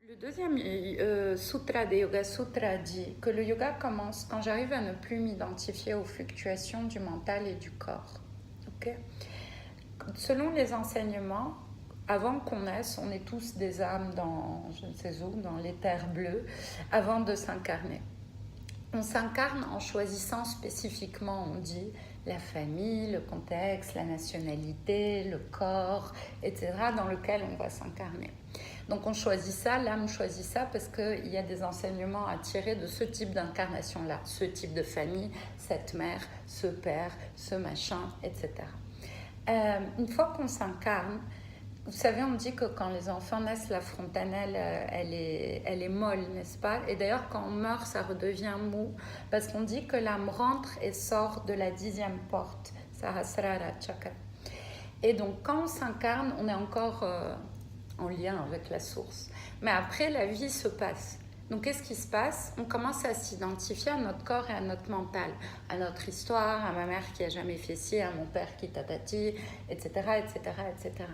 Le deuxième sutra des Yoga Sutras dit que le yoga commence quand j'arrive à ne plus m'identifier aux fluctuations du mental et du corps. Okay. Selon les enseignements, avant qu'on naisse, on est tous des âmes dans je ne sais où, dans l'éther bleu, avant de s'incarner. On s'incarne en choisissant spécifiquement, on dit, la famille, le contexte, la nationalité, le corps, etc., dans lequel on va s'incarner. Donc on choisit ça, l'âme choisit ça parce qu'il y a des enseignements à tirer de ce type d'incarnation-là, ce type de famille, cette mère, ce père, ce machin, etc. Une fois qu'on s'incarne, vous savez, on dit que quand les enfants naissent, la fontanelle, elle est molle, n'est-ce pas? Et d'ailleurs, quand on meurt, ça redevient mou, parce qu'on dit que l'âme rentre et sort de la 10e porte, Sahasrara Chakra. Et donc, quand on s'incarne, on est encore en lien avec la source. Mais après, la vie se passe. Donc, qu'est-ce qui se passe? On commence à s'identifier à notre corps et à notre mental, à notre histoire, à ma mère qui a jamais fait ci, à mon père qui tatati, etc., etc., etc.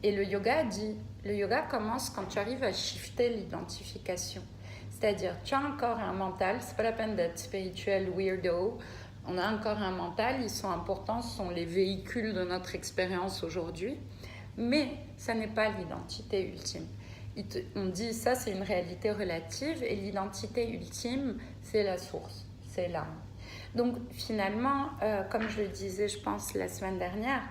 Et le yoga commence quand tu arrives à shifter l'identification. C'est-à-dire, tu as un corps et un mental, c'est pas la peine d'être spirituel, weirdo. On a un corps et un mental, ils sont importants, ce sont les véhicules de notre expérience aujourd'hui. Mais ça n'est pas l'identité ultime. On dit ça, c'est une réalité relative, et l'identité ultime, c'est la source, c'est l'âme. Donc finalement, comme je le disais, je pense, la semaine dernière,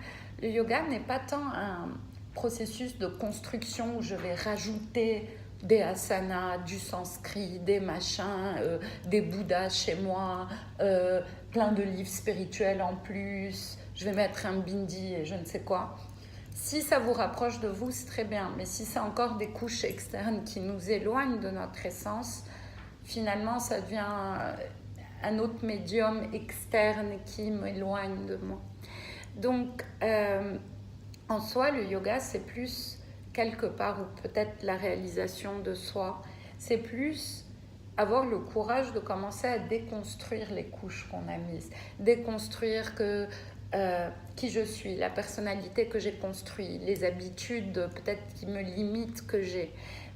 le yoga n'est pas tant un processus de construction où je vais rajouter des asanas, du sanskrit, des machins, des bouddhas chez moi, plein de livres spirituels en plus, je vais mettre un bindi et je ne sais quoi. Si ça vous rapproche de vous, c'est très bien, mais si c'est encore des couches externes qui nous éloignent de notre essence, finalement ça devient un autre médium externe qui m'éloigne de moi. Donc, en soi, le yoga, c'est plus quelque part, ou peut-être la réalisation de soi, c'est plus avoir le courage de commencer à déconstruire les couches qu'on a mises, déconstruire qui je suis, la personnalité que j'ai construite, les habitudes peut-être qui me limitent que j'ai,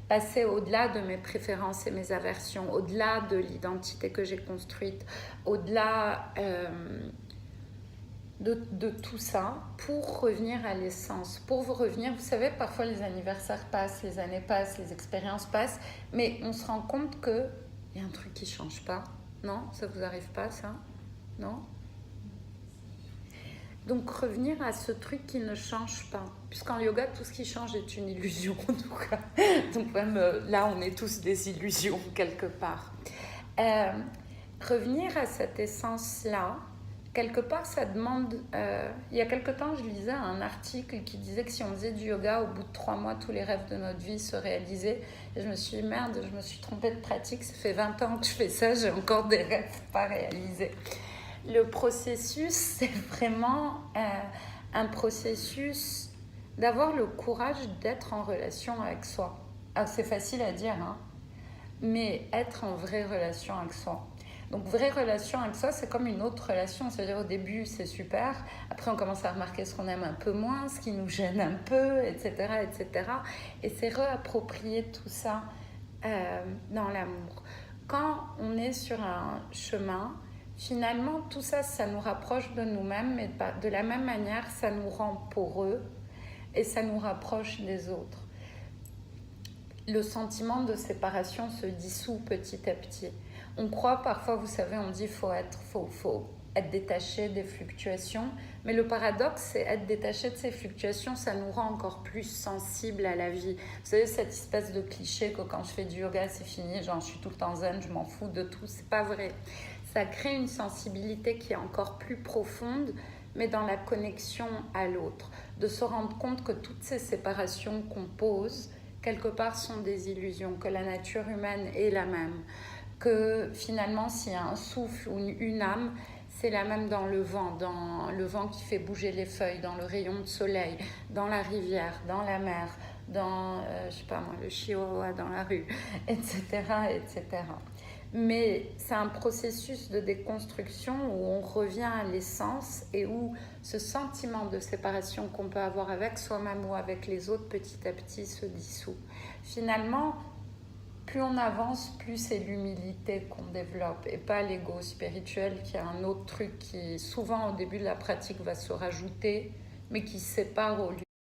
passer au-delà de mes préférences et mes aversions, au-delà de l'identité que j'ai construite, au-delà de tout ça, pour revenir à l'essence, pour vous revenir. Vous savez, parfois les anniversaires passent, les années passent, les expériences passent, mais on se rend compte qu'il y a un truc qui ne change pas. Non? Ça vous arrive pas, ça? Non? Donc revenir à ce truc qui ne change pas, puisqu'en yoga tout ce qui change est une illusion en tout cas. Donc même là on est tous des illusions quelque part. Revenir à cette essence là, quelque part ça demande, il y a quelque temps je lisais un article qui disait que si on faisait du yoga, au bout de 3 mois tous les rêves de notre vie se réalisaient, et je me suis dit merde, je me suis trompée de pratique, ça fait 20 ans que je fais ça, j'ai encore des rêves pas réalisés. Le processus, c'est vraiment un processus d'avoir le courage d'être en relation avec soi. Alors, c'est facile à dire, hein, mais être en vraie relation avec soi. Donc, vraie relation avec soi, c'est comme une autre relation. C'est-à-dire, au début, c'est super. Après, on commence à remarquer ce qu'on aime un peu moins, ce qui nous gêne un peu, etc., etc. Et c'est réapproprier tout ça dans l'amour. Quand on est sur un chemin, finalement, tout ça, ça nous rapproche de nous-mêmes, mais de la même manière, ça nous rend poreux et ça nous rapproche des autres. Le sentiment de séparation se dissout petit à petit. On croit parfois, vous savez, on dit faut être détaché des fluctuations, mais le paradoxe, c'est être détaché de ces fluctuations, ça nous rend encore plus sensibles à la vie. Vous savez, cette espèce de cliché que quand je fais du yoga, c'est fini, genre je suis tout le temps zen, je m'en fous de tout, c'est pas vrai. Ça crée une sensibilité qui est encore plus profonde, mais dans la connexion à l'autre. De se rendre compte que toutes ces séparations qu'on pose, quelque part, sont des illusions, que la nature humaine est la même, que finalement, s'il y a un souffle ou une âme, c'est la même dans le vent qui fait bouger les feuilles, dans le rayon de soleil, dans la rivière, dans la mer, dans, je sais pas moi, le chihuahua dans la rue, etc., etc. Mais c'est un processus de déconstruction où on revient à l'essence et où ce sentiment de séparation qu'on peut avoir avec soi-même ou avec les autres petit à petit se dissout. Finalement, plus on avance, plus c'est l'humilité qu'on développe et pas l'ego spirituel qui est un autre truc qui souvent au début de la pratique va se rajouter mais qui sépare au lieu